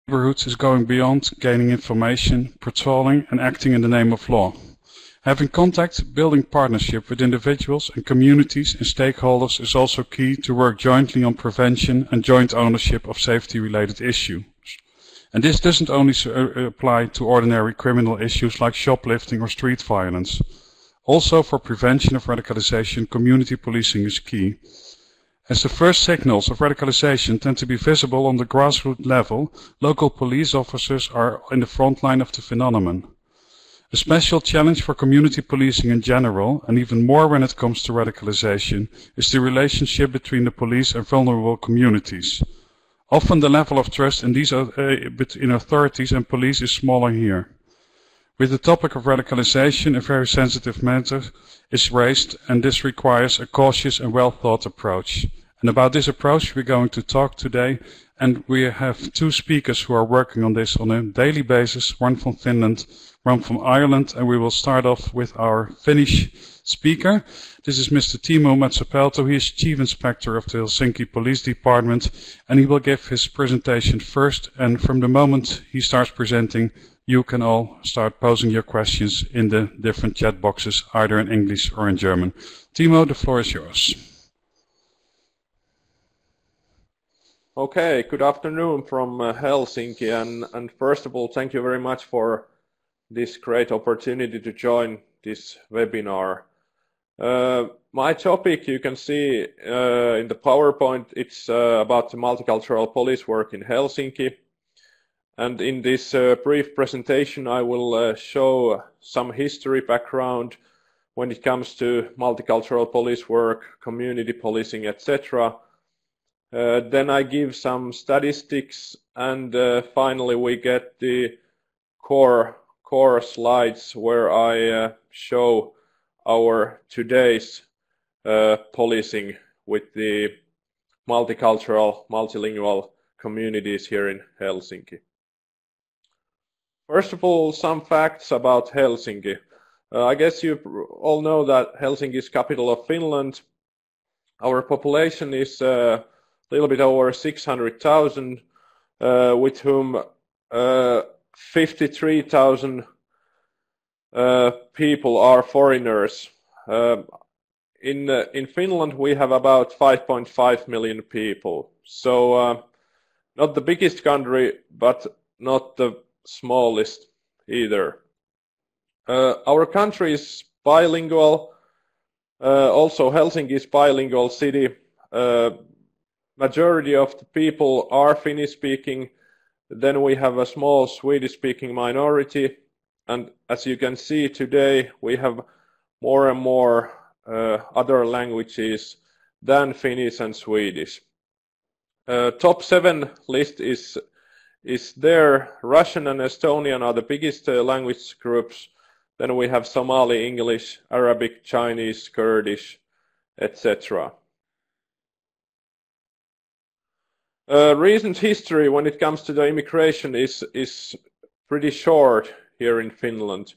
neighborhoods is going beyond gaining information, patrolling and acting in the name of law. Having contact, building partnership with individuals and communities and stakeholders is also key to work jointly on prevention and joint ownership of safety-related issues. And this doesn't only apply to ordinary criminal issues like shoplifting or street violence. Also for prevention of radicalization, community policing is key. As the first signals of radicalization tend to be visible on the grassroots level, local police officers are in the front line of the phenomenon. A special challenge for community policing in general, and even more when it comes to radicalization, is the relationship between the police and vulnerable communities. Often the level of trust in between authorities and police is smaller here. With the topic of radicalization, a very sensitive matter is raised, and this requires a cautious and well-thought approach. And about this approach we're going to talk today, and we have two speakers who are working on this on a daily basis, one from Finland, one from Ireland, and we will start off with our Finnish speaker. This is Mr. Timo Matsapelto. He is Chief Inspector of the Helsinki Police Department, and he will give his presentation first, and from the moment he starts presenting, you can all start posing your questions in the different chat boxes, either in English or in German. Timo, the floor is yours. Okay, good afternoon from Helsinki, and first of all, thank you very much for this great opportunity to join this webinar. My topic, you can see in the PowerPoint, it's about the multicultural police work in Helsinki. And in this brief presentation, I will show some history background when it comes to multicultural police work, community policing, etc. Then I give some statistics, and finally we get the core slides where I show our today's policing with the multicultural, multilingual communities here in Helsinki. First of all, some facts about Helsinki. I guess you all know that Helsinki is capital of Finland. Our population is a little bit over 600,000, with whom 53,000 people are foreigners. In Finland we have about 5.5 million people, so not the biggest country, but not the smallest either. Our country is bilingual. Also Helsinki is bilingual city. Majority of the people are Finnish speaking. Then we have a small Swedish speaking minority, and as you can see today we have more and more other languages than Finnish and Swedish. Top 7 list is there. Russian and Estonian are the biggest language groups. Then we have Somali, English, Arabic, Chinese, Kurdish, etc. Recent history when it comes to the immigration is pretty short here in Finland.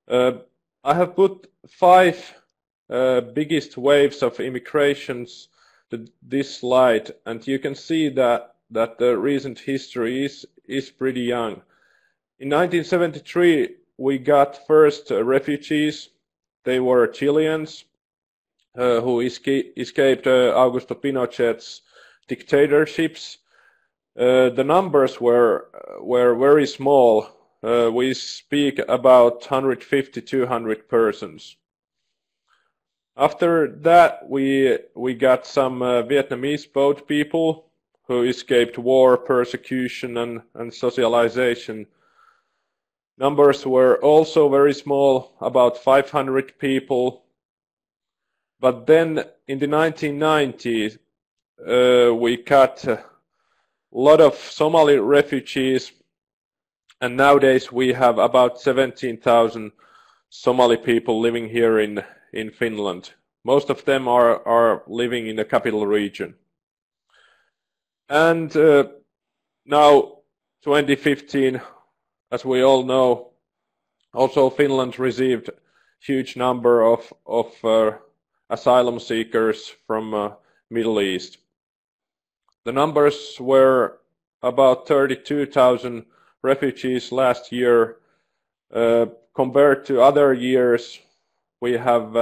I have put 5 biggest waves of immigrations to this slide, and you can see that the recent history is pretty young. In 1973 we got first refugees. They were Chileans who escaped Augusto Pinochet's dictatorships. The numbers were very small. We speak about 150-200 persons. After that we got some Vietnamese boat people who escaped war, persecution and socialization. Numbers were also very small, about 500 people. But then in the 1990s we got a lot of Somali refugees, and nowadays we have about 17,000 Somali people living here in Finland. Most of them are living in the capital region. And now 2015, as we all know, also Finland received huge number of asylum seekers from Middle East. The numbers were about 32,000 refugees last year. Compared to other years, we have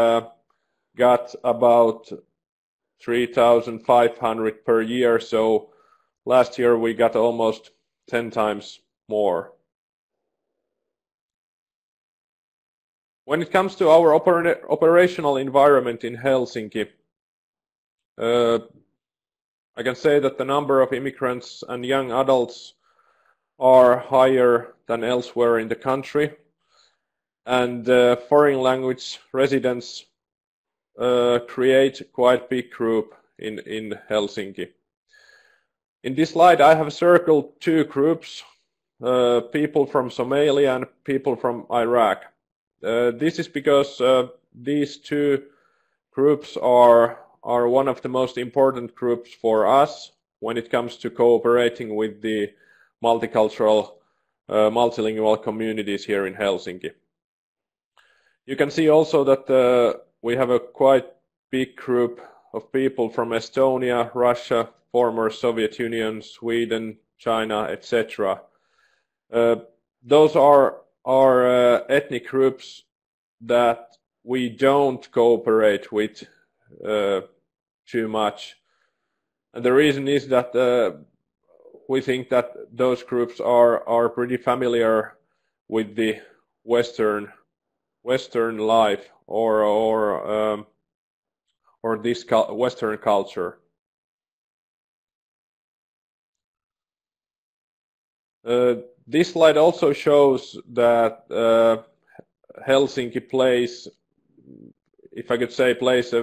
got about 3,500 per year, so last year we got almost 10 times more. When it comes to our operational environment in Helsinki, I can say that the number of immigrants and young adults are higher than elsewhere in the country, and foreign language residents create quite a big group in Helsinki. In this slide I have circled two groups, people from Somalia and people from Iraq. This is because these two groups are one of the most important groups for us when it comes to cooperating with the multicultural, multilingual communities here in Helsinki. You can see also that we have a quite big group of people from Estonia, Russia, former Soviet Union, Sweden, China, etc. Those are ethnic groups that we don't cooperate with too much, and the reason is that we think that those groups are pretty familiar with the Western life or this Western culture. This slide also shows that Helsinki plays, if I could say, plays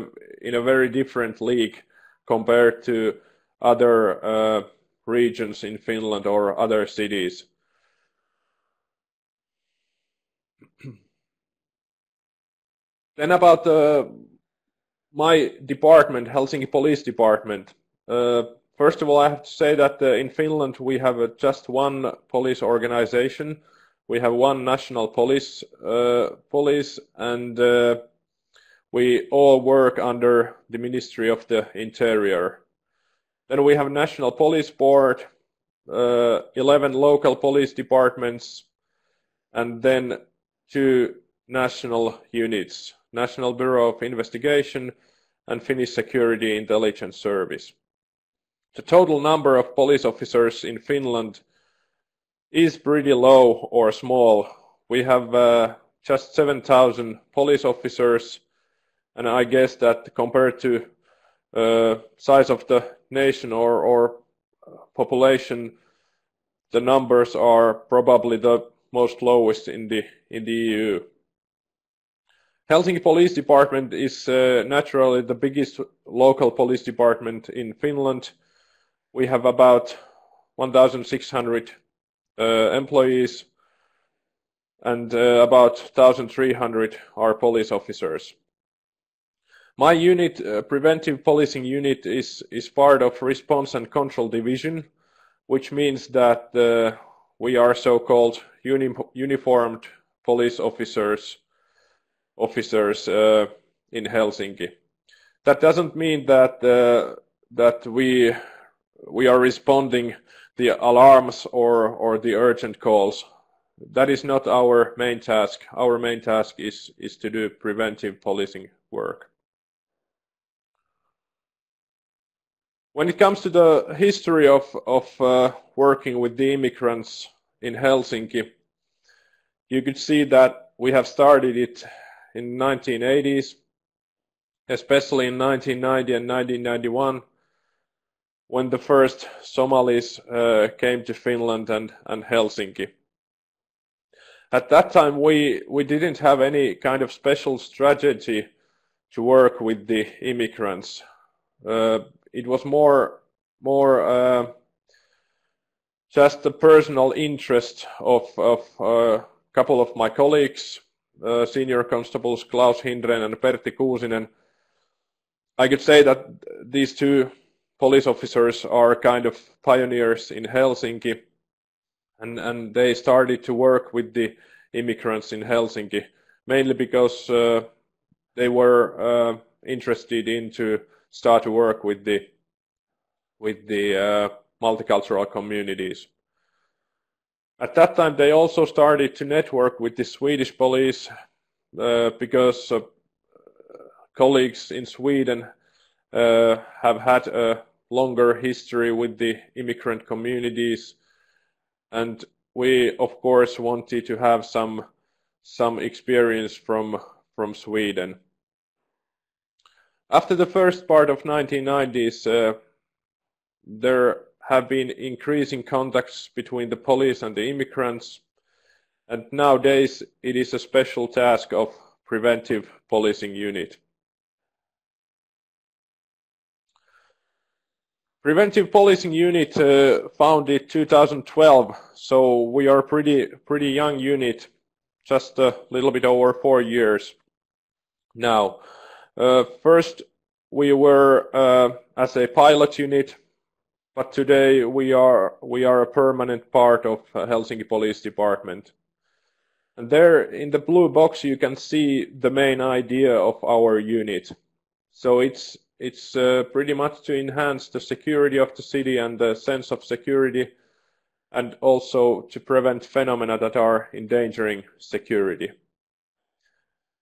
in a very different league compared to other regions in Finland or other cities. Then about my department, Helsinki Police Department. First of all, I have to say that in Finland we have just one police organization. We have one national police, and we all work under the Ministry of the Interior. Then we have National Police Board, 11 local police departments, and then 2 national units, National Bureau of Investigation and Finnish Security Intelligence Service. The total number of police officers in Finland is pretty low or small. We have just 7,000 police officers, and I guess that compared to size of the nation or population, the numbers are probably the most lowest in the EU. Helsinki Police Department is naturally the biggest local police department in Finland. We have about 1,600 employees, and about 1,300 are police officers. My unit, Preventive Policing Unit, is part of Response and Control Division, which means that we are so-called uniformed police officers in Helsinki. That doesn't mean that we are responding the alarms or the urgent calls. That is not our main task. Our main task is to do preventive policing work. When it comes to the history of working with the immigrants in Helsinki, you could see that we have started it in 1980s, especially in 1990 and 1991, when the first Somalis came to Finland and Helsinki. At that time, we didn't have any kind of special strategy to work with the immigrants. It was more just the personal interest of a couple of my colleagues, senior constables Klaus Hindren and Pertti Kuusinen. I could say that these two police officers are kind of pioneers in Helsinki, and they started to work with the immigrants in Helsinki, mainly because they were interested in to start to work with the multicultural communities. At that time, they also started to network with the Swedish police because colleagues in Sweden have had a longer history with the immigrant communities, and we of course wanted to have some experience from Sweden. After the first part of 1990s, there have been increasing contacts between the police and the immigrants, and nowadays it is a special task of Preventive Policing Unit. Preventive Policing Unit founded 2012, so we are pretty young unit, just a little bit over 4 years now. First we were as a pilot unit, but today we are a permanent part of Helsinki Police Department. And there in the blue box you can see the main idea of our unit. So it's pretty much to enhance the security of the city and the sense of security, and also to prevent phenomena that are endangering security.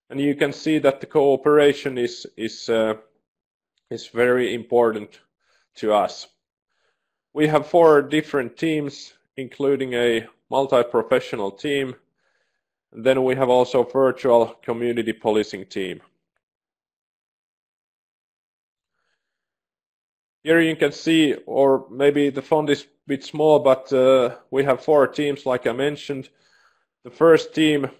And you can see that the cooperation is very important to us. We have 4 different teams, including a multi-professional team. And then we have also virtual community policing team. Here you can see, or maybe the font is a bit small, but we have 4 teams, like I mentioned. The first team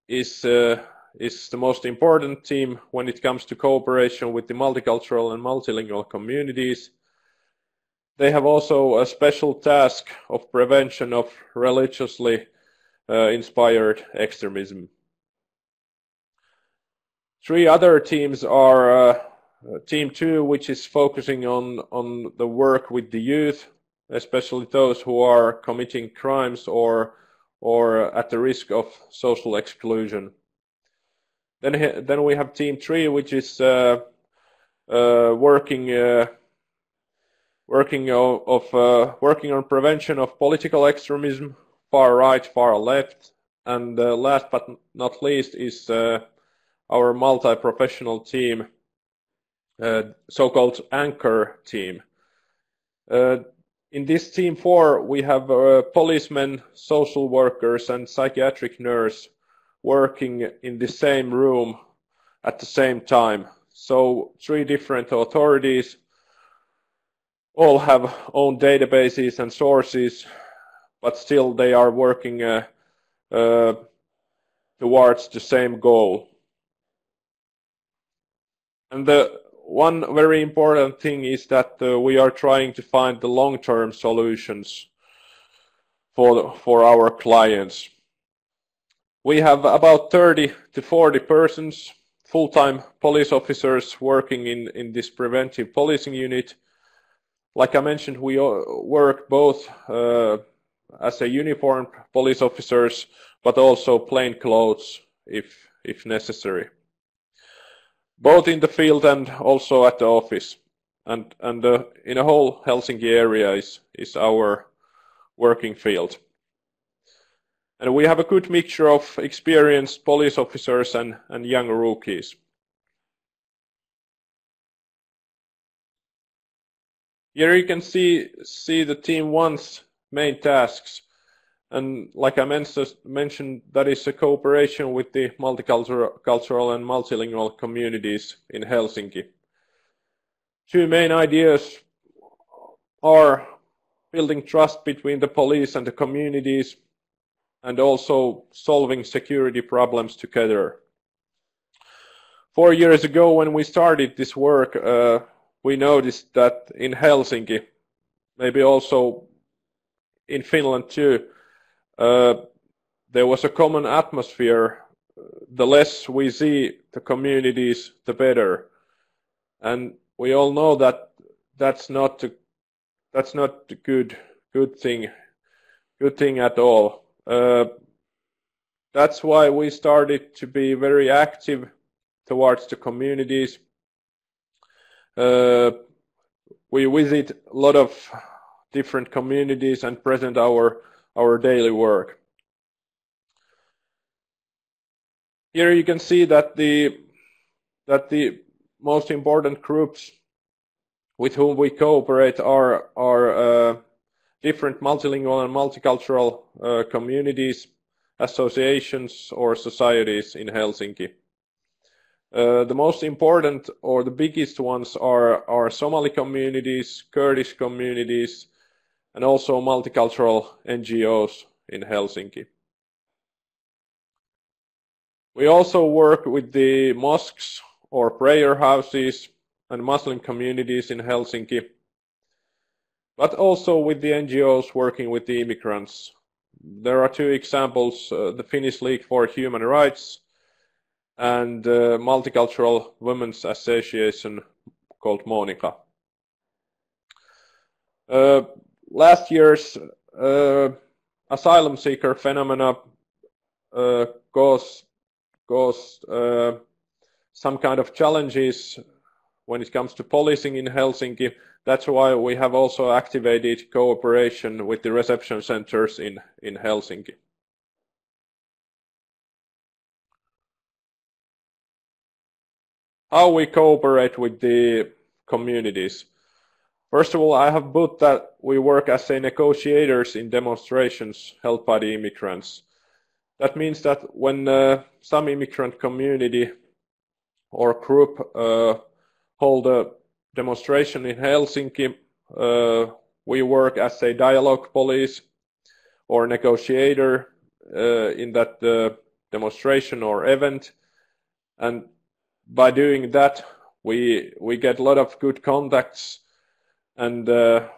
is the most important team when it comes to cooperation with the multicultural and multilingual communities. They have also a special task of prevention of religiously inspired extremism. 3 other teams are Team 2, which is focusing on the work with the youth, especially those who are committing crimes or at the risk of social exclusion. Then we have Team 3, which is working on prevention of political extremism, far right, far left, and last but not least is our multi-professional team, so-called anchor team. In this team 4 we have policemen, social workers and psychiatric nurse working in the same room at the same time. So 3 different authorities, all have own databases and sources, but still they are working towards the same goal. And the one very important thing is that we are trying to find the long-term solutions for our clients. We have about 30 to 40 persons, full-time police officers working in this preventive policing unit. Like I mentioned, we work both as a uniformed police officers, but also plain clothes if necessary. Both in the field and also at the office, and in a whole Helsinki area is our working field. And we have a good mixture of experienced police officers and young rookies. Here you can see the Team 1's main tasks. And like I mentioned, that is a cooperation with the multicultural and multilingual communities in Helsinki. 2 main ideas are building trust between the police and the communities, and also solving security problems together. 4 years ago, when we started this work, we noticed that in Helsinki, maybe also in Finland too, there was a common atmosphere. The less we see the communities, the better. And we all know that that's not a good thing at all. That's why we started to be very active towards the communities. we visit a lot of different communities and present our daily work. Here you can see that the most important groups with whom we cooperate are different multilingual and multicultural communities, associations or societies in Helsinki. The most important or the biggest ones are Somali communities, Kurdish communities, and also multicultural NGOs in Helsinki. We also work with the mosques or prayer houses and Muslim communities in Helsinki, but also with the NGOs working with the immigrants. There are two examples, the Finnish League for Human Rights and Multicultural Women's Association called Monica. Last year's asylum seeker phenomena caused some kind of challenges when it comes to policing in Helsinki. That's why we have also activated cooperation with the reception centers in Helsinki. How we cooperate with the communities. First of all, I have put that we work as negotiators in demonstrations held by the immigrants. That means that when some immigrant community or group hold a demonstration in Helsinki, we work as a dialogue police or negotiator in that demonstration or event, and by doing that we get a lot of good contacts, and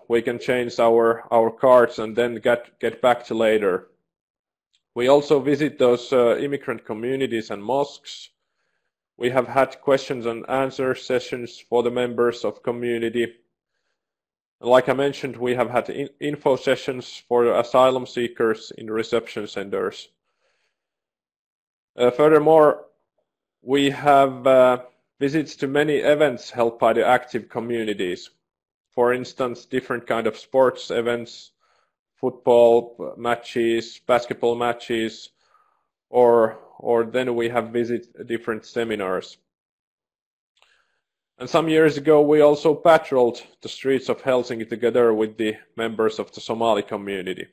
we can change our cards and then get back to later. We also visit those immigrant communities and mosques. We have had questions and answer sessions for the members of community. Like I mentioned, we have had info sessions for asylum seekers in reception centers. Furthermore, we have visits to many events held by the active communities. For instance, different kind of sports events, football matches, basketball matches, or then we have visited different seminars. And some years ago we also patrolled the streets of Helsinki together with the members of the Somali community.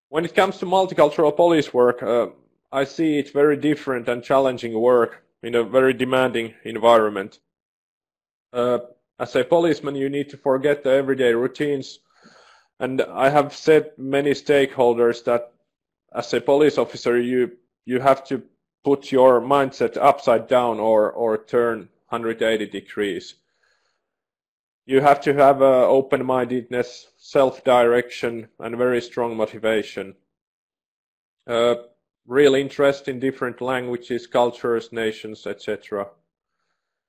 When it comes to multicultural police work, I see it very different and challenging work in a very demanding environment. As a policeman, you need to forget the everyday routines, and I have said many stakeholders that as a police officer you have to put your mindset upside down or turn 180 degrees. You have to have open-mindedness, self-direction, and very strong motivation. Real interest in different languages, cultures, nations, etc.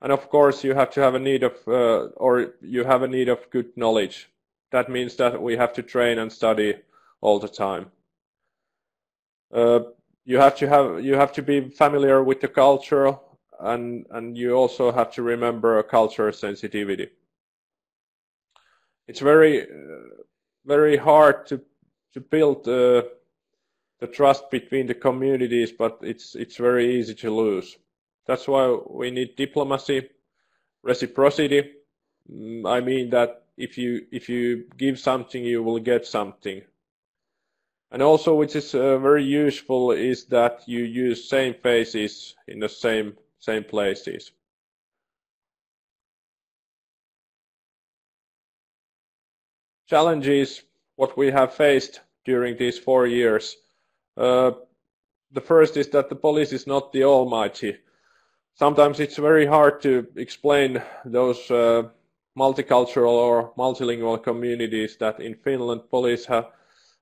And of course, you have to have a need of, good knowledge. That means that we have to train and study all the time. You have to be familiar with the culture, and you also have to remember cultural sensitivity. It's very hard to build the trust between the communities, but it's very easy to lose. That's why we need diplomacy, reciprocity. I mean that if you give something, you will get something. And also, which is very useful, is that you use same faces in the same places. Challenges, what we have faced during these 4 years. The first is that the police is not the almighty. Sometimes it's very hard to explain those multicultural or multilingual communities that in Finland police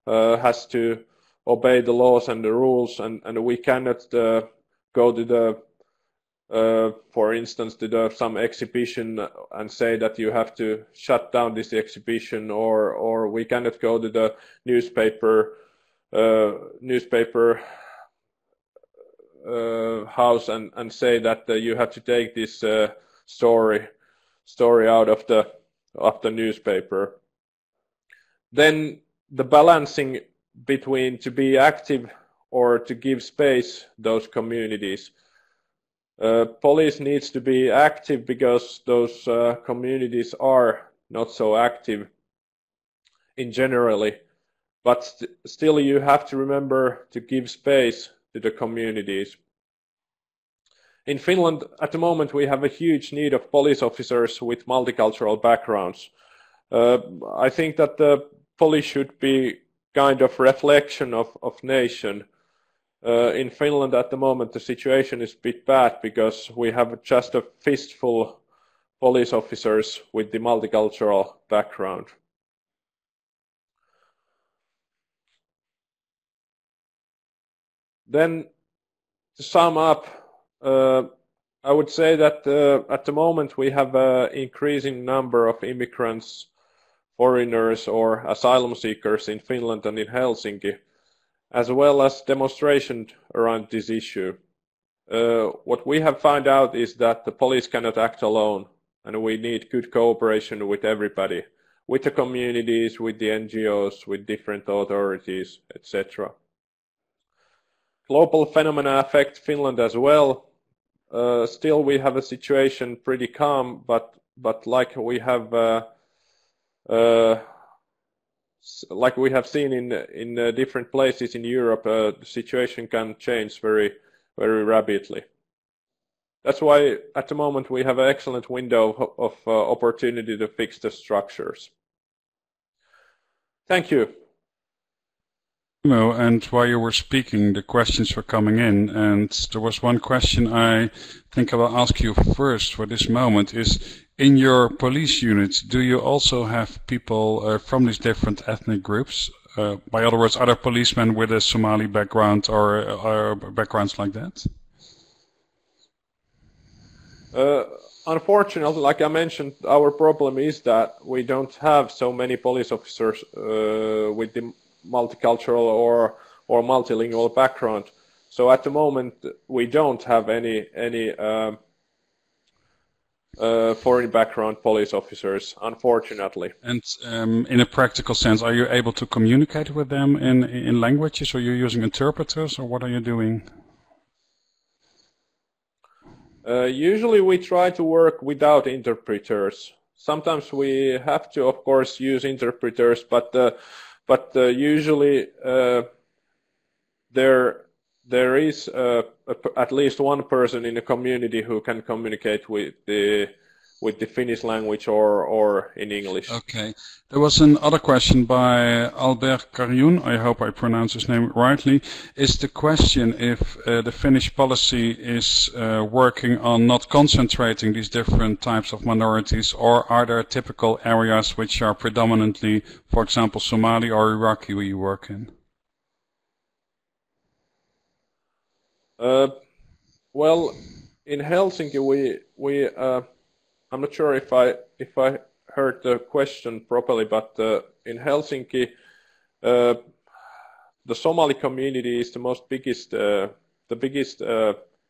has to obey the laws and the rules, and we cannot go to the for instance to some exhibition and say that you have to shut down this exhibition, or we cannot go to the newspaper house and say that you have to take this story out of the newspaper. Then the balancing between to be active or to give space those communities. Police needs to be active because those communities are not so active in generally, but still you have to remember to give space to the communities. In Finland at the moment we have a huge need of police officers with multicultural backgrounds. I think that the police should be kind of reflection of nation. In Finland at the moment the situation is a bit bad because we have just a fistful police officers with the multicultural background. Then to sum up, I would say that at the moment we have an increasing number of immigrants, foreigners or asylum seekers in Finland and in Helsinki, as well as demonstrations around this issue. What we have found out is that the police cannot act alone, and we need good cooperation with everybody, with the communities, with the NGOs, with different authorities, etc. Global phenomena affect Finland as well. Still we have a situation pretty calm, but like we have seen in different places in Europe, the situation can change very, very rapidly. That's why at the moment we have an excellent window of opportunity to fix the structures. Thank you. And while you were speaking, the questions were coming in, and there was one question I think I will ask you first for this moment is, in your police unit, do you also have people from these different ethnic groups? By other words, are there policemen with a Somali background or backgrounds like that? Unfortunately, like I mentioned, our problem is that we don't have so many police officers with the multicultural or multilingual background. So at the moment we don't have any foreign background police officers, unfortunately. And in a practical sense, are you able to communicate with them in languages, or you're using interpreters, or what are you doing? Usually we try to work without interpreters. Sometimes we have to, of course, use interpreters, but usually there is at least one person in a community who can communicate with the Finnish language or in English. Okay. There was another question by Albert Karjun, I hope I pronounce his name rightly. Is the question if the Finnish policy is working on not concentrating these different types of minorities, or are there typical areas which are predominantly, for example, Somali or Iraqi where you work in? Well, in Helsinki we I'm not sure if I heard the question properly, but in Helsinki, the Somali community is the biggest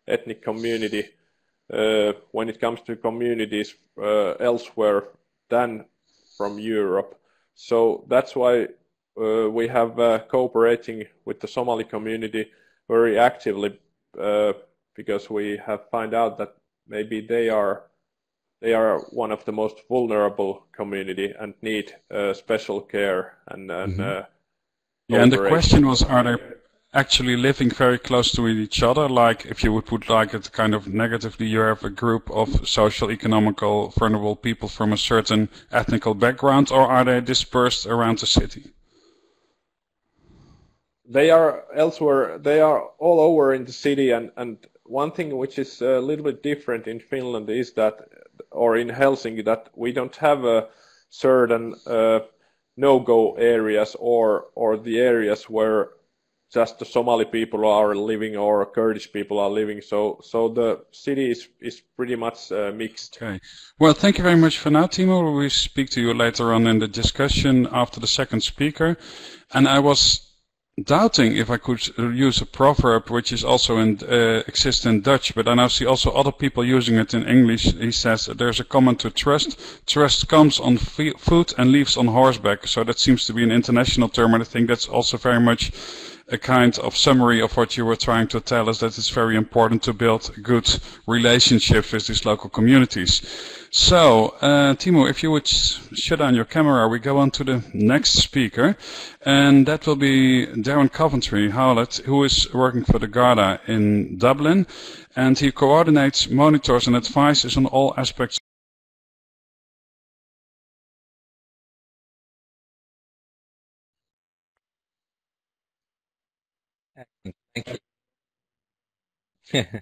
ethnic community when it comes to communities elsewhere than from Europe. So that's why we have cooperating with the Somali community very actively, because we have found out that maybe they are one of the most vulnerable community and need special care and yeah, and the question was, are they actually living very close to each other? Like, if you would put like it kind of negatively, you have a group of social, economical, vulnerable people from a certain ethnical background, or are they dispersed around the city? They are elsewhere. They are all over in the city, and one thing which is a little bit different in Finland is that, or in Helsinki, that we don't have a certain no-go areas or the areas where just the Somali people are living or Kurdish people are living. So the city is pretty much mixed. Okay. Well, thank you very much for now, Timo. We will speak to you later on in the discussion after the second speaker. And I was doubting if I could use a proverb which is also exists in Dutch, but I now see also other people using it in English. He says there's a comment to trust. Trust comes on foot and leaves on horseback. So that seems to be an international term, and I think that's also very much a kind of summary of what you were trying to tell us, that it's very important to build good relationships with these local communities. So, Timo, if you would shut down your camera, we go on to the next speaker, and that will be Darren Coventry-Howlett, who is working for the Garda in Dublin, and he coordinates, monitors, and advises on all aspects. Thank you.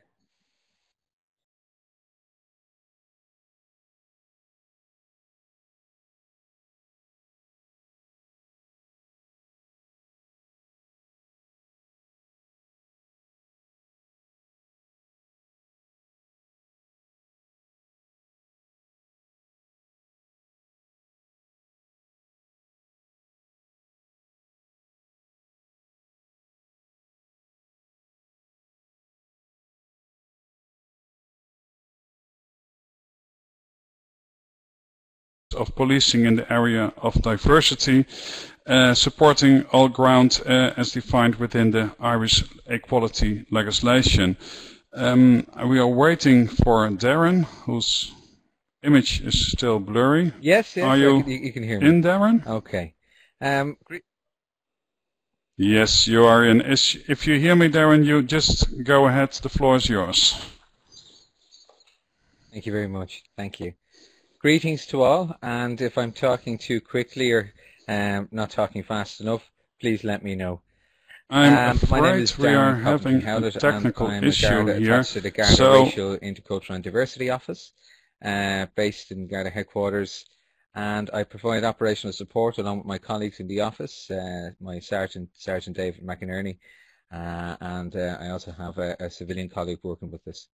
Of policing in the area of diversity, supporting all ground as defined within the Irish equality legislation. We are waiting for Darren, whose image is still blurry. Yes, Are you can hear me. in, Darren? Okay. Yes, you are in. If you hear me, Darren, you just go ahead. The floor is yours. Thank you very much. Thank you. Greetings to all, and if I'm talking too quickly or not talking fast enough, please let me know. I'm My name is afraid we are Darren having a Coventry-Howlett, technical and I'm issue a Garda here. attached to the Garda So, Racial, Intercultural and Diversity Office, based in Garda headquarters, and I provide operational support along with my colleagues in the office, my Sergeant David McInerney, and I also have a civilian colleague working with us.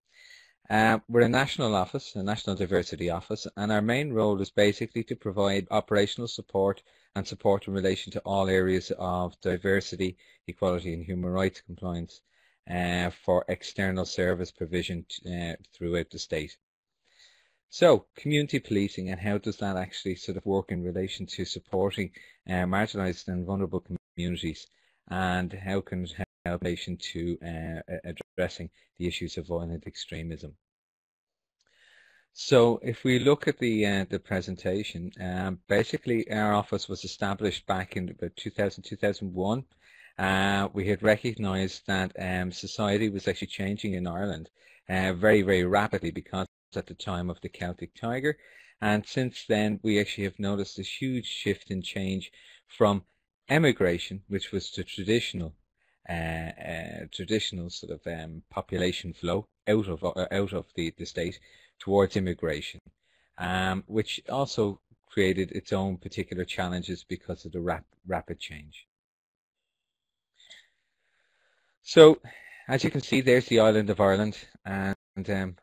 We're a national office, a national diversity office, and our main role is basically to provide operational support and support in relation to all areas of diversity, equality and human rights compliance for external service provision throughout the state. So, community policing, and how does that actually sort of work in relation to supporting marginalised and vulnerable communities, and how can it help in relation to addressing the issues of violent extremism? So if we look at the presentation, basically our office was established back in about 2001. We had recognised that society was actually changing in Ireland very, very rapidly, because at the time of the Celtic Tiger, and since then we actually have noticed this huge shift in change from emigration, which was the traditional sort of population flow out of the state, towards immigration, which also created its own particular challenges because of the rapid change. So, as you can see, there's the island of Ireland, and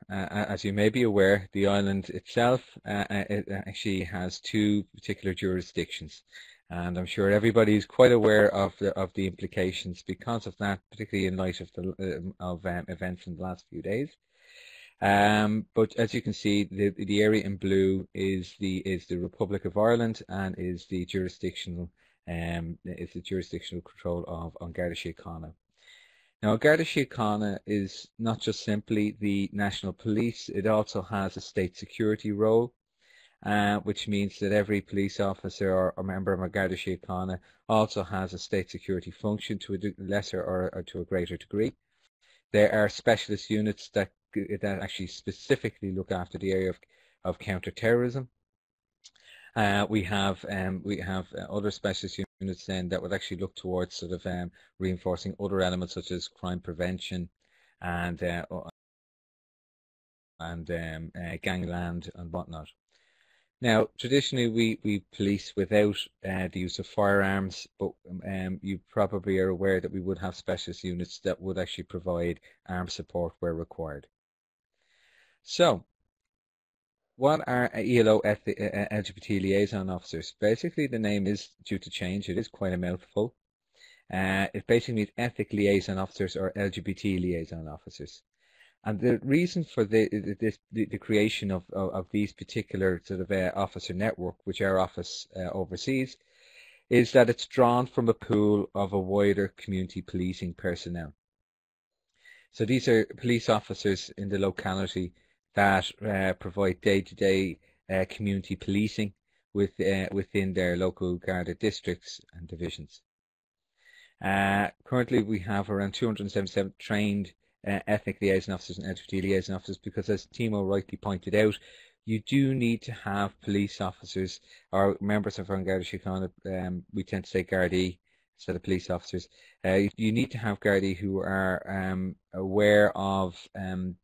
as you may be aware, the island itself it actually has two particular jurisdictions, and I'm sure everybody is quite aware of the implications because of that, particularly in light of the events in the last few days. But as you can see, the area in blue is the Republic of Ireland, and is the jurisdictional control of An Garda Síochána. Now, Garda Síochána is not just simply the national police; it also has a state security role, which means that every police officer or member of Garda Síochána also has a state security function to a lesser or to a greater degree. There are specialist units that actually specifically look after the area of counter-terrorism. We have other specialist units then that would actually look towards sort of reinforcing other elements such as crime prevention and gangland and whatnot. Now, traditionally we police without the use of firearms, but you probably are aware that we would have specialist units that would actually provide armed support where required. So, what are ELO LGBT liaison officers? Basically, the name is due to change. It is quite a mouthful. It basically means ethic liaison officers or LGBT liaison officers. And the reason for the creation of these particular sort of officer network, which our office oversees, is that it's drawn from a pool of a wider community policing personnel. So these are police officers in the locality that provide day-to-day community policing within their local Garda districts and divisions. Currently, we have around 277 trained ethnic liaison officers and LGBT liaison officers because, as Timo rightly pointed out, you do need to have police officers or members of our Garda Síochána, we tend to say Gardaí instead of police officers. You need to have Gardaí who are aware of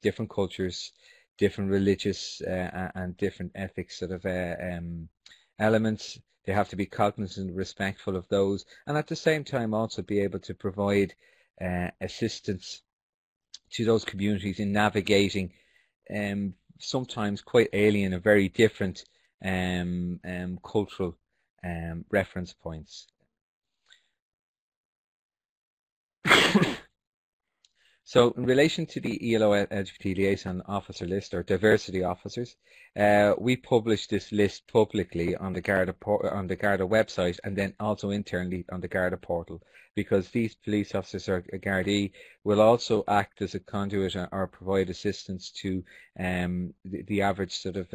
different cultures, different religious and different ethics sort of elements. They have to be cognizant and respectful of those, and at the same time also be able to provide assistance to those communities in navigating sometimes quite alien and very different cultural reference points. So in relation to the ELO LGBT liaison officer list, or diversity officers, we publish this list publicly on the Garda website and then also internally on the Garda portal, because these police officers or Gardaí will also act as a conduit or provide assistance to the average sort of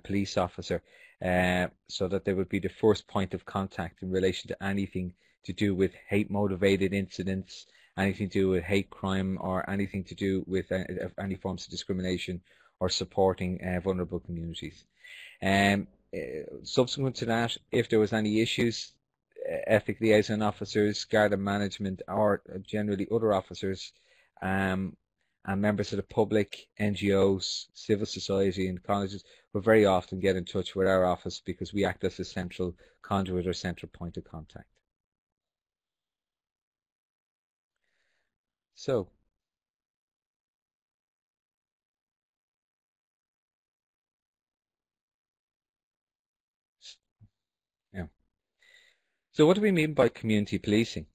police officer, so that they would be the first point of contact in relation to anything to do with hate-motivated incidents, anything to do with hate crime, or anything to do with any forms of discrimination or supporting vulnerable communities. Subsequent to that, if there was any issues, ethic liaison officers, Garda management, or generally other officers and members of the public, NGOs, civil society and colleges will very often get in touch with our office because we act as a central conduit or central point of contact. So, yeah. So what do we mean by community policing?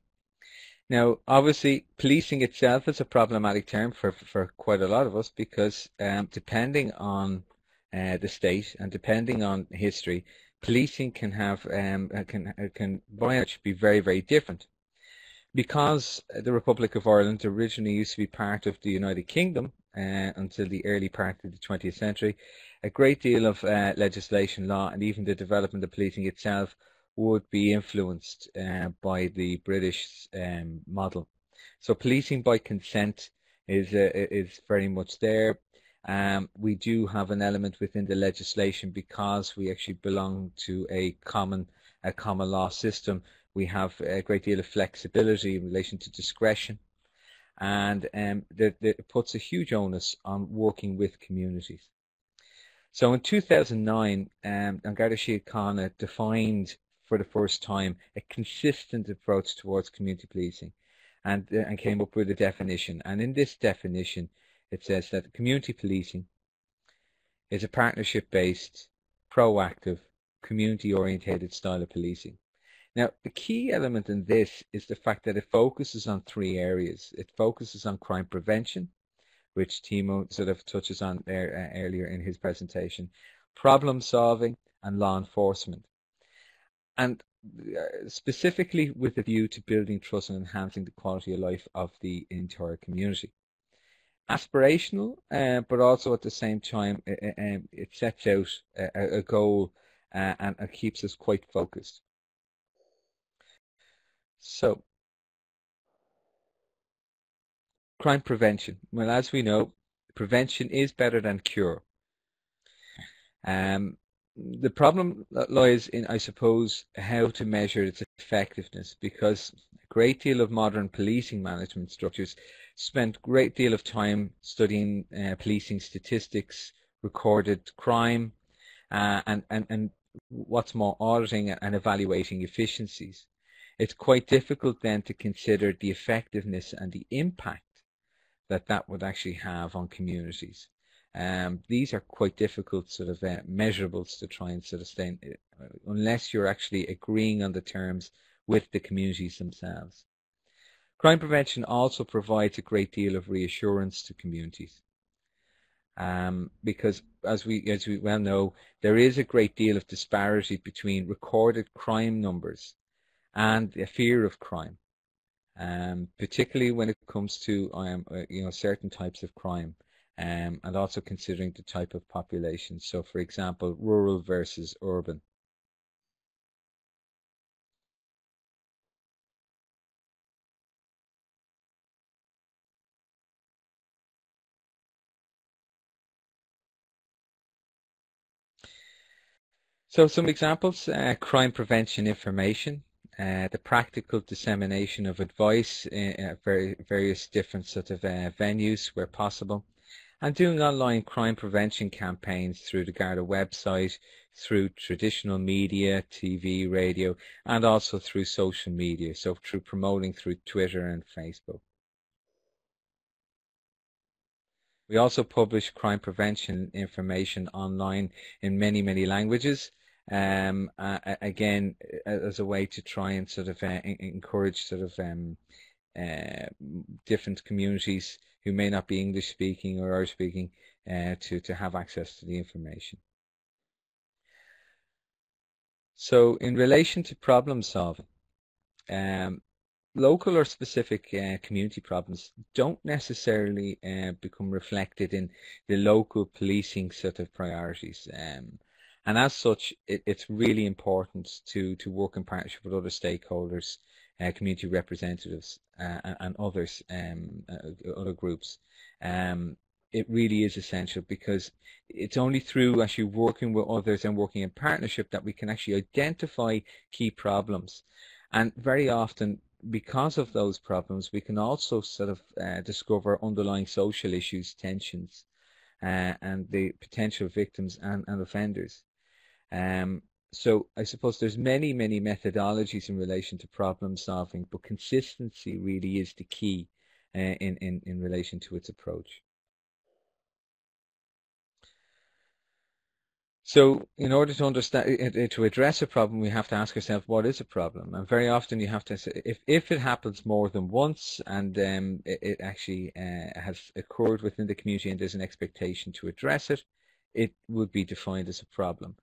Now, obviously, policing itself is a problematic term for quite a lot of us because depending on the state and depending on history, policing can have can by much be very, very different. Because the Republic of Ireland originally used to be part of the United Kingdom until the early part of the 20th century, a great deal of legislation, law, and even the development of policing itself would be influenced by the British model. So policing by consent is very much there. We do have an element within the legislation because we actually belong to a common law system. We have a great deal of flexibility in relation to discretion, and that puts a huge onus on working with communities. So in 2009, Garda Síochána defined for the first time a consistent approach towards community policing and came up with a definition. And in this definition, it says that community policing is a partnership-based, proactive, community-orientated style of policing. Now, the key element in this is the fact that it focuses on three areas. It focuses on crime prevention, which Timo sort of touches on there earlier in his presentation, problem solving, and law enforcement. And specifically with a view to building trust and enhancing the quality of life of the entire community. Aspirational, but also at the same time, it sets out a goal and it keeps us quite focused. So, crime prevention. Well, as we know, prevention is better than cure. The problem lies in, I suppose, how to measure its effectiveness, because a great deal of modern policing management structures spend a great deal of time studying policing statistics, recorded crime, and what's more, auditing and evaluating efficiencies. It's quite difficult then to consider the effectiveness and the impact that would actually have on communities. These are quite difficult sort of measurables to try and sort of stay in, unless you're actually agreeing on the terms with the communities themselves. Crime prevention also provides a great deal of reassurance to communities. Because as we well know, there is a great deal of disparity between recorded crime numbers and the fear of crime, particularly when it comes to certain types of crime, and also considering the type of population. So, for example, rural versus urban. So some examples: crime prevention information, the practical dissemination of advice in various different sort of venues where possible, and doing online crime prevention campaigns through the Garda website, through traditional media, TV, radio, and also through social media, so through promoting through Twitter and Facebook. We also publish crime prevention information online in many, many languages, again, as a way to try and sort of encourage sort of different communities who may not be English speaking or Irish speaking to have access to the information. So in relation to problem solving, local or specific community problems don't necessarily become reflected in the local policing sort of priorities. And as such, it's really important to work in partnership with other stakeholders, community representatives, and others, other groups. It really is essential, because it's only through actually working with others and working in partnership that we can actually identify key problems. And very often, because of those problems, we can also sort of discover underlying social issues, tensions, and the potential victims and offenders. So I suppose there's many, many methodologies in relation to problem solving, but consistency really is the key in relation to its approach. So in order to understand, to address a problem, we have to ask ourselves, what is a problem? And very often you have to say, if it happens more than once and it actually has occurred within the community and there's an expectation to address it, it would be defined as a problem.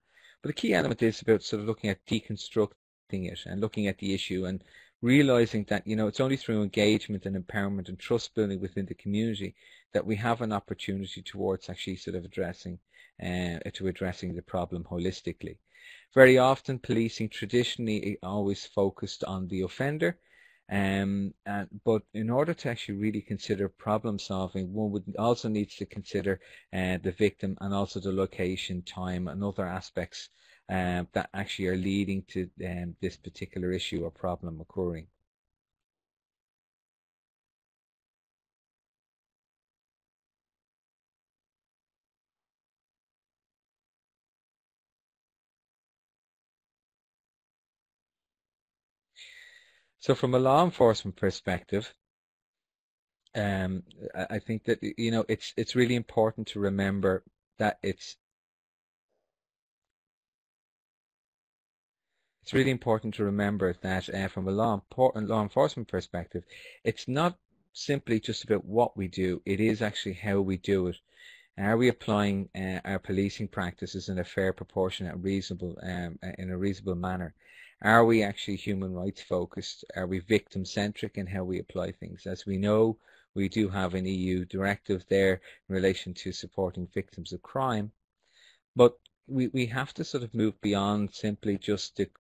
But the key element is about sort of looking at deconstructing it and looking at the issue and realizing that, it's only through engagement and empowerment and trust building within the community that we have an opportunity towards actually sort of addressing the problem holistically. Very often policing traditionally always focused on the offender, but in order to actually really consider problem solving, one would also need to consider the victim and also the location, time, and other aspects that actually are leading to this particular issue or problem occurring. So from a law enforcement perspective, I think that it's really important to remember that it's really important to remember that from a law enforcement perspective, it's not simply just about what we do, it is actually how we do it. Are we applying our policing practices in a fair, proportionate, reasonable, in a reasonable manner? Are we actually human rights focused? Are we victim centric in how we apply things? As we know, we do have an EU directive there in relation to supporting victims of crime, but we have to sort of move beyond simply just the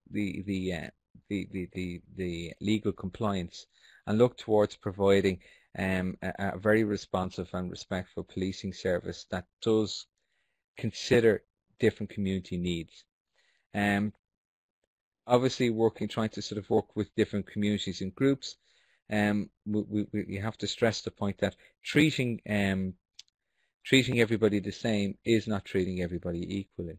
legal compliance and look towards providing a very responsive and respectful policing service that does consider different community needs. Obviously, trying to sort of work with different communities and groups, we have to stress the point that treating everybody the same is not treating everybody equally.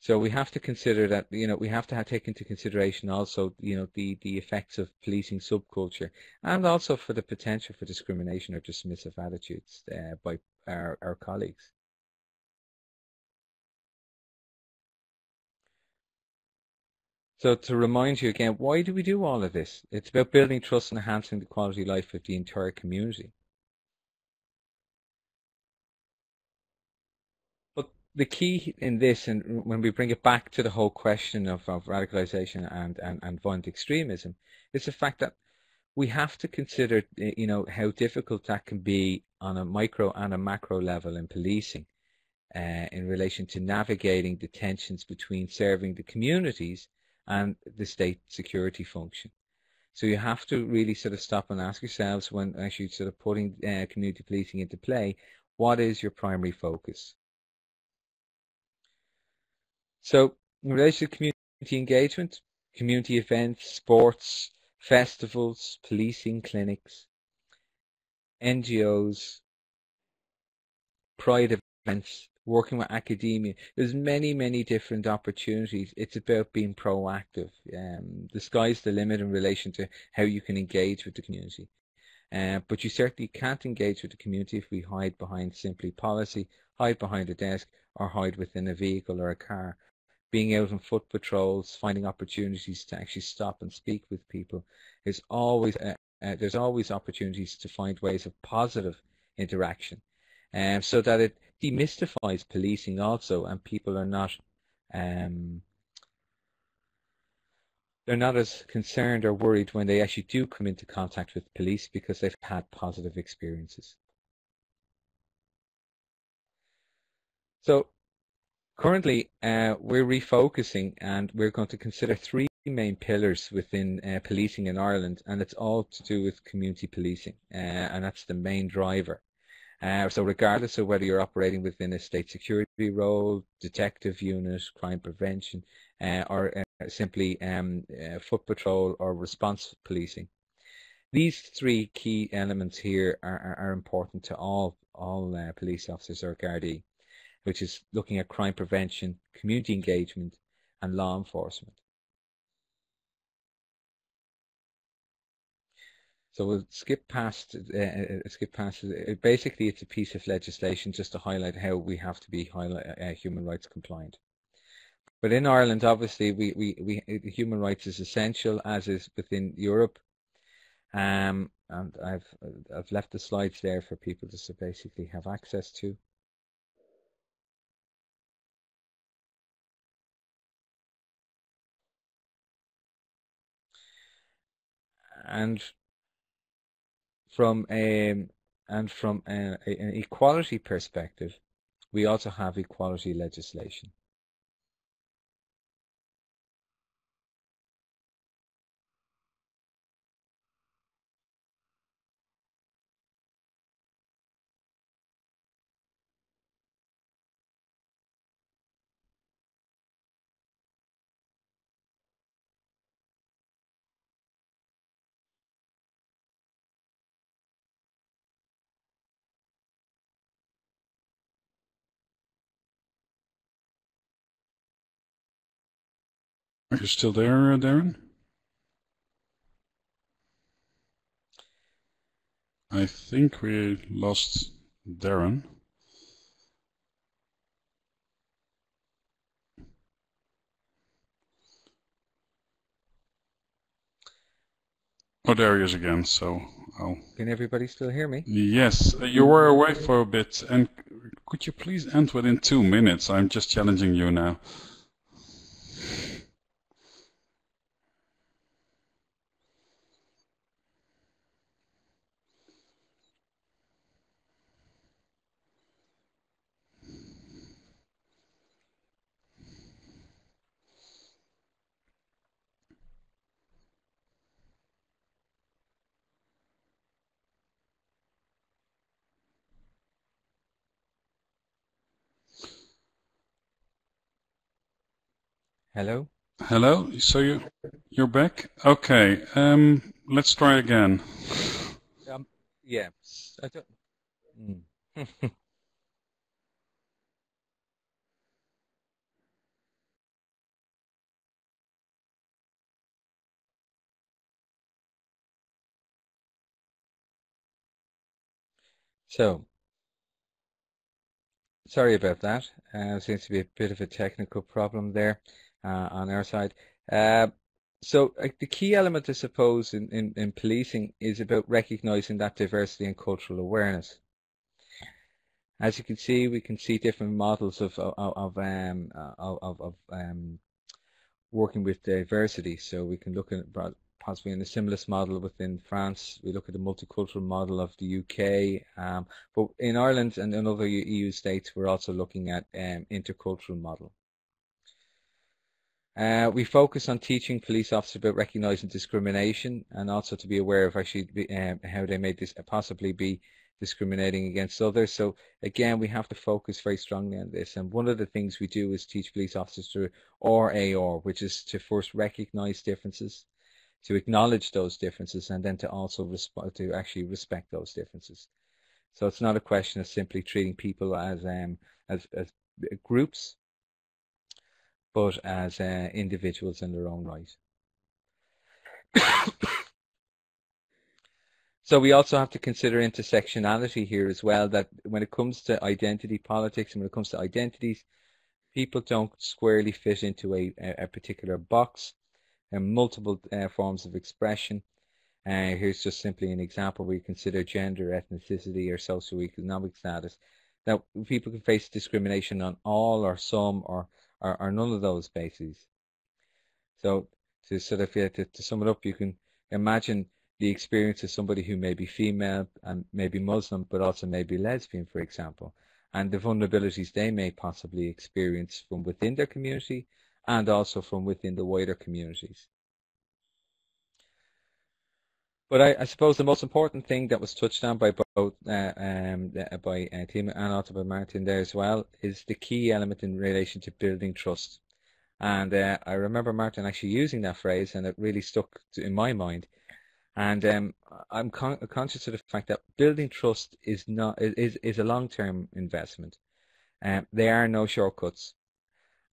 So we have to consider that, we have to take into consideration also, the effects of policing subculture, and also for the potential for discrimination or dismissive attitudes by our colleagues. So to remind you again, why do we do all of this? It's about building trust and enhancing the quality of life of the entire community. But the key in this, and when we bring it back to the whole question of radicalization and violent extremism, is the fact that we have to consider, how difficult that can be on a micro and a macro level in policing, in relation to navigating the tensions between serving the communities and the state security function. So you have to really sort of stop and ask yourselves, when actually sort of putting community policing into play, what is your primary focus? So in relation to community engagement, community events, sports, festivals, policing clinics, NGOs, pride events, working with academia. There's many different opportunities. It's about being proactive. The sky's the limit in relation to how you can engage with the community. But you certainly can't engage with the community if we hide behind simply policy, hide behind a desk, or hide within a vehicle or a car. Being out on foot patrols, finding opportunities to actually stop and speak with people is always, there's always opportunities to find ways of positive interaction. So that it demystifies policing also, and people are not they're not as concerned or worried when they actually do come into contact with police, because they've had positive experiences. So currently we're refocusing, and we're going to consider three main pillars within policing in Ireland, and it's all to do with community policing, and that's the main driver. So regardless of whether you're operating within a state security role, detective unit, crime prevention, or simply foot patrol or response policing, these three key elements here are important to all police officers or Gardaí, which is looking at crime prevention, community engagement, and law enforcement. So we'll skip past. Basically, it's a piece of legislation just to highlight how we have to be human rights compliant. But in Ireland, obviously, human rights is essential, as is within Europe. And I've left the slides there for people to basically have access to. And from an equality perspective, we also have equality legislation. Are you still there, Darren? I think we lost Darren. Oh, there he is again, so Can everybody still hear me? Yes, you were away for a bit, and could you please end within 2 minutes? I'm just challenging you now. Hello? Hello, so you're back? Okay, let's try again. Yeah. I don't. So, sorry about that. Seems to be a bit of a technical problem there on our side. So the key element, I suppose, in policing is about recognizing that diversity and cultural awareness. As you can see, we can see different models of working with diversity. So we can look at possibly in a similar model within France. We look at the multicultural model of the UK, but in Ireland and in other EU states, we're also looking at intercultural model. We focus on teaching police officers about recognizing discrimination and also to be aware of actually how they may possibly be discriminating against others. So again, we have to focus very strongly on this. And one of the things we do is teach police officers to RAR, which is to first recognize differences, to acknowledge those differences, and then to also actually respect those differences. So it's not a question of simply treating people as groups, but as individuals in their own right. So we also have to consider intersectionality here as well, that when it comes to identity politics and when it comes to identities, people don't squarely fit into a particular box, and multiple forms of expression. Here's just simply an example where you consider gender, ethnicity, or socioeconomic status. Now, people can face discrimination on all or some or none of those bases. So to sort of to sum it up, you can imagine the experience of somebody who may be female and maybe Muslim, but also maybe lesbian, for example, and the vulnerabilities they may possibly experience from within their community and also from within the wider communities. But I suppose the most important thing that was touched on by both by Tima and also by Martin there as well is the key element in relation to building trust. And I remember Martin actually using that phrase, and it really stuck in my mind. And I'm conscious of the fact that building trust is a long-term investment. There are no shortcuts.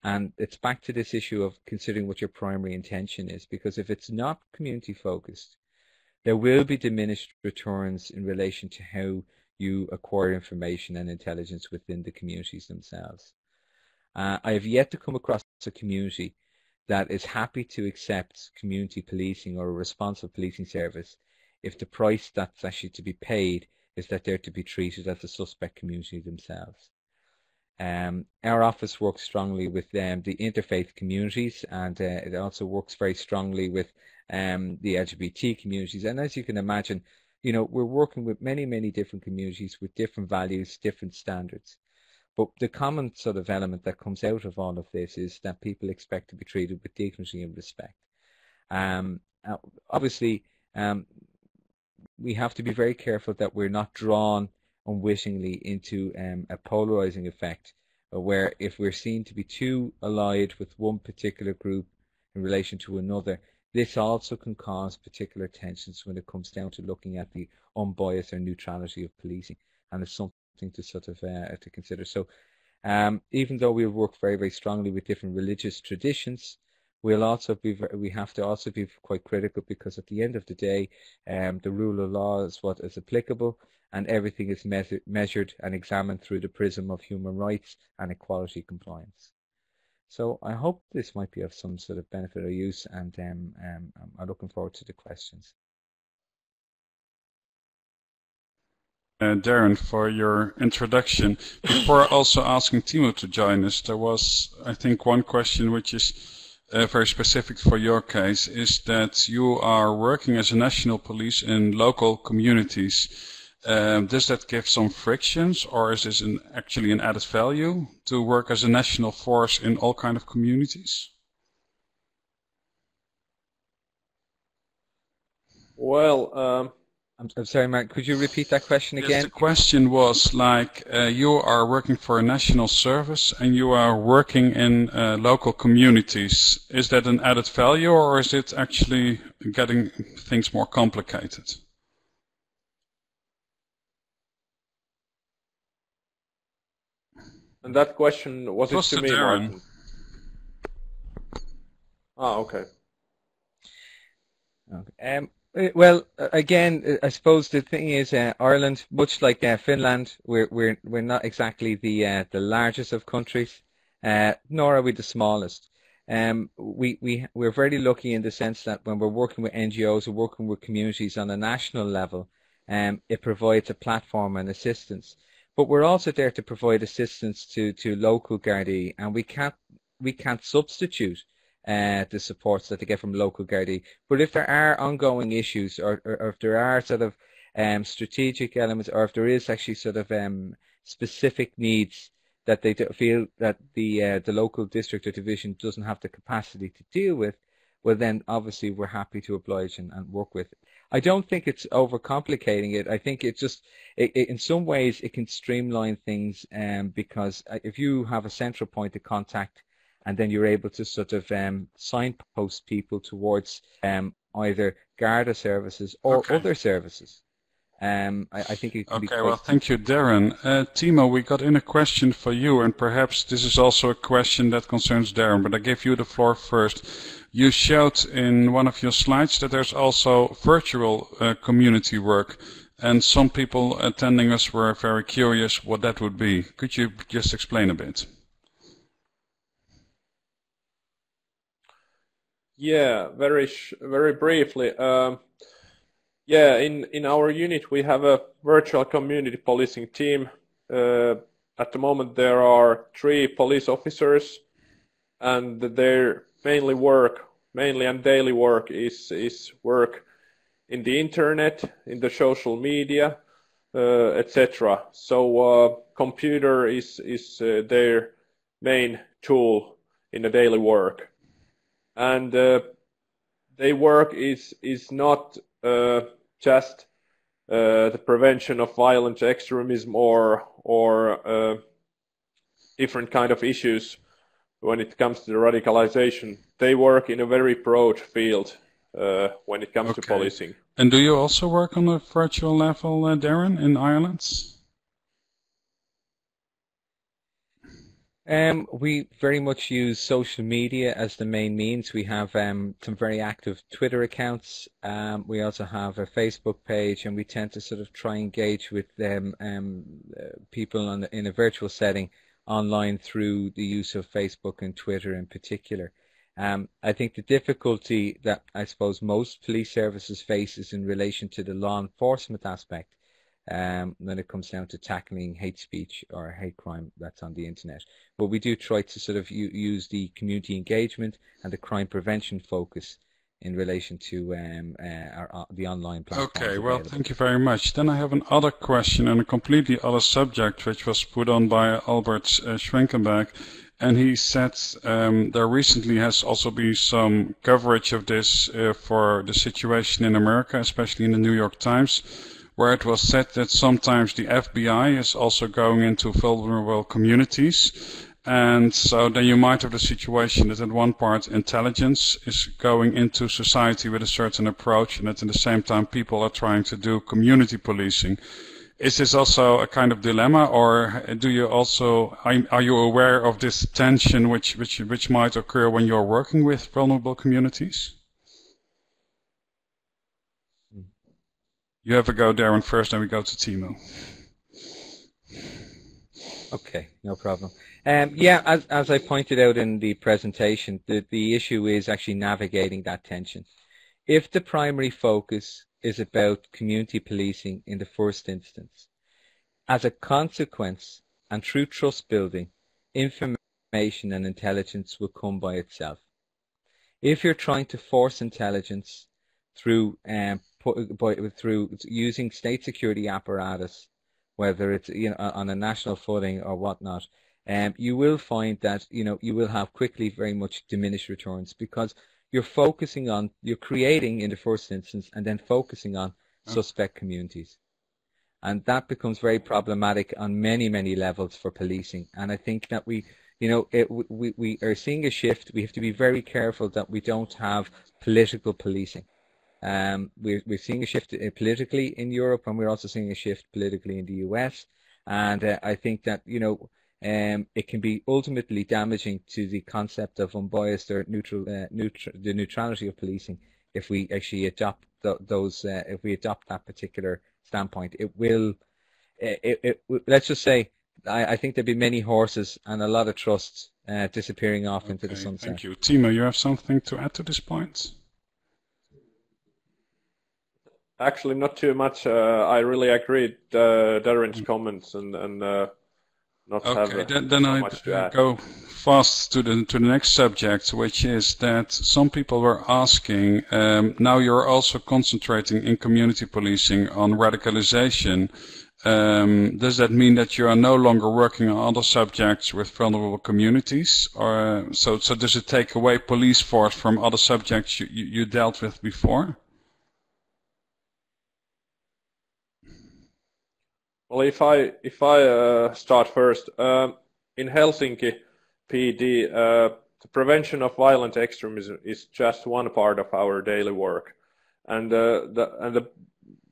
And it's back to this issue of considering what your primary intention is, because if it's not community focused, there will be diminished returns in relation to how you acquire information and intelligence within the communities themselves. I have yet to come across a community that is happy to accept community policing or a responsive policing service if the price that's actually to be paid is that they're to be treated as a suspect community themselves. Our office works strongly with the interfaith communities, and it also works very strongly with the LGBT communities. And as you can imagine, you know, we're working with many different communities with different values, different standards. But the common sort of element that comes out of all of this is that people expect to be treated with dignity and respect. Obviously, we have to be very careful that we're not drawn unwittingly into a polarizing effect, where if we're seen to be too allied with one particular group in relation to another, this also can cause particular tensions when it comes down to looking at the unbiased or neutrality of policing, and it's something to sort of to consider. So even though we work very strongly with different religious traditions, we have to also be quite critical, because at the end of the day, the rule of law is what is applicable, and everything is measured and examined through the prism of human rights and equality compliance. So I hope this might be of some sort of benefit or use, and I'm looking forward to the questions. Darren, for your introduction. Before also asking Timo to join us, there was, I think, one question which is very specific for your case, is that you are working as a national police in local communities. Does that give some frictions, or is this actually an added value to work as a national force in all kind of communities? Well, I'm sorry, Mark, could you repeat that question again? Yes, the question was like, you are working for a national service and you are working in local communities. Is that an added value, or is it actually getting things more complicated? And that question, was it to me, Darren. Martin? Ah, okay. Well, again, I suppose the thing is, Ireland, much like Finland, we're not exactly the largest of countries, nor are we the smallest. we're very lucky in the sense that when we're working with NGOs or working with communities on a national level, it provides a platform and assistance. But we're also there to provide assistance to local Gardaí, and we can't substitute the supports that they get from local Gardaí. But if there are ongoing issues, or if there are sort of strategic elements, or if there is actually sort of specific needs that they feel that the local district or division doesn't have the capacity to deal with, well then obviously we're happy to oblige and work with it. I don't think it's overcomplicating it. I think it just, in some ways it can streamline things, because if you have a central point of contact and then you're able to sort of signpost people towards either Garda services or other services. I think it can be well, thank you, Darren. Timo, we got in a question for you, and perhaps this is also a question that concerns Darren, but I give you the floor first. You showed in one of your slides that there's also virtual community work, and some people attending us were very curious what that would be. Could you just explain a bit? Yeah, very briefly. Yeah, in our unit we have a virtual community policing team. At the moment there are 3 police officers, and their mainly and daily work is work in the internet, in the social media, etc. So computer is their main tool in the daily work, and their work is not just the prevention of violent extremism or different kind of issues when it comes to the radicalization. They work in a very broad field when it comes to policing. And do you also work on a virtual level, Darren, in Ireland? We very much use social media as the main means. We have some very active Twitter accounts. We also have a Facebook page, and we tend to sort of try and engage with people in a virtual setting online through the use of Facebook and Twitter in particular. I think the difficulty that I suppose most police services face is in relation to the law enforcement aspect, when it comes down to tackling hate speech or hate crime that's on the internet. But we do try to sort of use the community engagement and the crime prevention focus in relation to the online platforms. Okay, well, thank you very much. Then I have another question on a completely other subject, which was put on by Albert Schwenkenberg. And he said there recently has also been some coverage of this for the situation in America, especially in the New York Times, where it was said that sometimes the FBI is also going into vulnerable communities. And so then you might have the situation that at one part intelligence is going into society with a certain approach, and at the same time people are trying to do community policing. Is this also a kind of dilemma, or do you also are you aware of this tension which might occur when you're working with vulnerable communities? You have a go, Darren, first, then we go to Timo. Okay, no problem. Yeah, as I pointed out in the presentation, the issue is actually navigating that tension. If the primary focus is about community policing in the first instance, as a consequence and through trust building, information and intelligence will come by itself. If you're trying to force intelligence through using state security apparatus, whether it's on a national footing or whatnot, you will find that you will have quickly very much diminished returns, because you're creating in the first instance and then focusing on suspect communities, and that becomes very problematic on many levels for policing. And I think that we are seeing a shift. We have to be very careful that we don't have political policing. We're seeing a shift politically in Europe, and we're also seeing a shift politically in the US. And I think that it can be ultimately damaging to the concept of unbiased or neutral, the neutrality of policing if we actually adopt if we adopt that particular standpoint. It will. Let's just say, I think there'll be many horses and a lot of trusts disappearing off into the sunset. Thank you. Timo, you have something to add to this point? Actually, not too much. I really agreed Darren's comments and not have then so I much to add. go fast to the next subject, which is that some people were asking, now you're also concentrating in community policing on radicalization. Does that mean that you are no longer working on other subjects with vulnerable communities? Or so does it take away police force from other subjects you dealt with before? Well, if I start first, in Helsinki PD, the prevention of violent extremism is just one part of our daily work, and the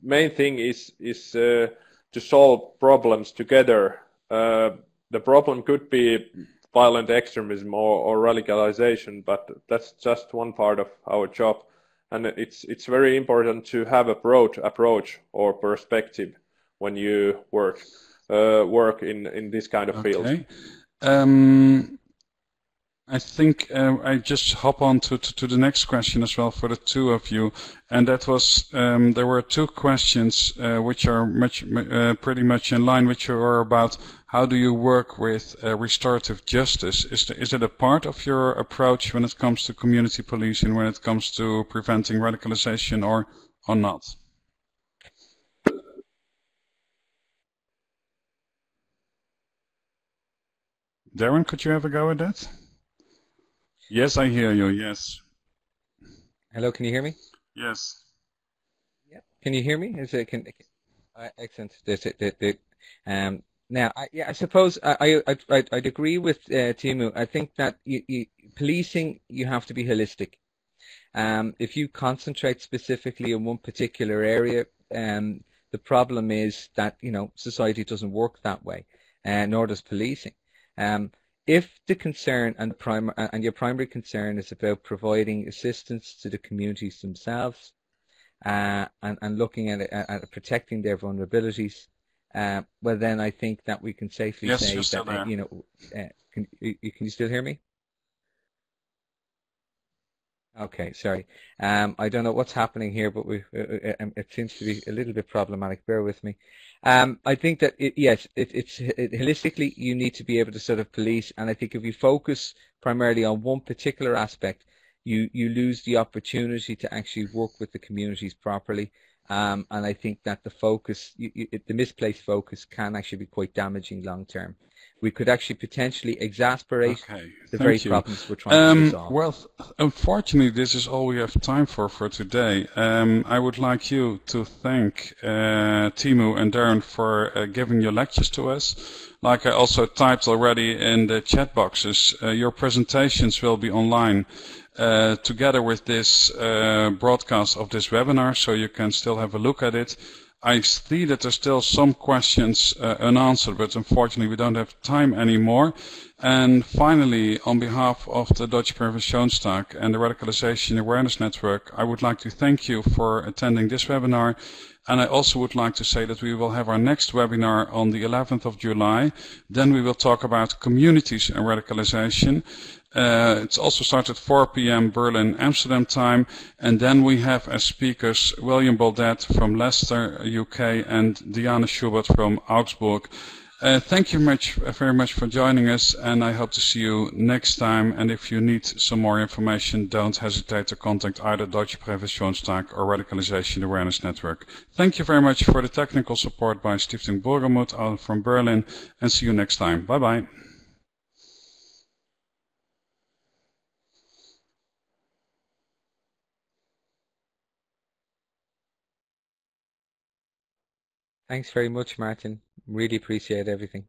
main thing is to solve problems together. The problem could be violent extremism or radicalization, but that's just one part of our job, and it's very important to have a broad approach or perspective when you work in this kind of field. I think I just hop on to the next question as well for the two of you, and that was there were two questions which are pretty much in line, which are about how do you work with restorative justice? Is it a part of your approach when it comes to community policing, when it comes to preventing radicalization, or not? Darren, could you have a go at that? Yes, I hear you. Yes. Hello, can you hear me? Yes. Yeah. Can you hear me? Excellent. Now, I suppose I'd agree with Timo. I think that policing, you have to be holistic. If you concentrate specifically on one particular area, the problem is that society doesn't work that way, nor does policing. If the concern and your primary concern is about providing assistance to the communities themselves and looking at protecting their vulnerabilities, well, then I think that we can safely say that can you still hear me? Okay, sorry. I don't know what's happening here, but it seems to be a little bit problematic. Bear with me. I think that holistically you need to be able to sort of police, and I think if you focus primarily on one particular aspect, you lose the opportunity to actually work with the communities properly. And I think that the misplaced focus can actually be quite damaging long term. We could actually potentially exasperate the very problems we're trying to resolve. Well, unfortunately, this is all we have time for today. I would like you to thank Timo and Darren for giving your lectures to us. Like I also typed already in the chat boxes, your presentations will be online together with this broadcast of this webinar, so you can still have a look at it. I see that there's still some questions unanswered, but unfortunately we don't have time anymore. And finally, on behalf of the Deutsche Präventionstag and the Radicalisation Awareness Network, I would like to thank you for attending this webinar. And I also would like to say that we will have our next webinar on the 11th of July. Then we will talk about communities and radicalization. It's also starts at 4 p.m. Berlin, Amsterdam time. And then we have as speakers William Baldet from Leicester, UK, and Diana Schubert from Augsburg. Thank you very much for joining us, and I hope to see you next time. And if you need some more information, don't hesitate to contact either Deutsche Präventionstag or Radicalisation Awareness Network. Thank you very much for the technical support by Stiftung Bürgermut out from Berlin, and see you next time. Bye-bye. Thanks very much, Martin. Really appreciate everything.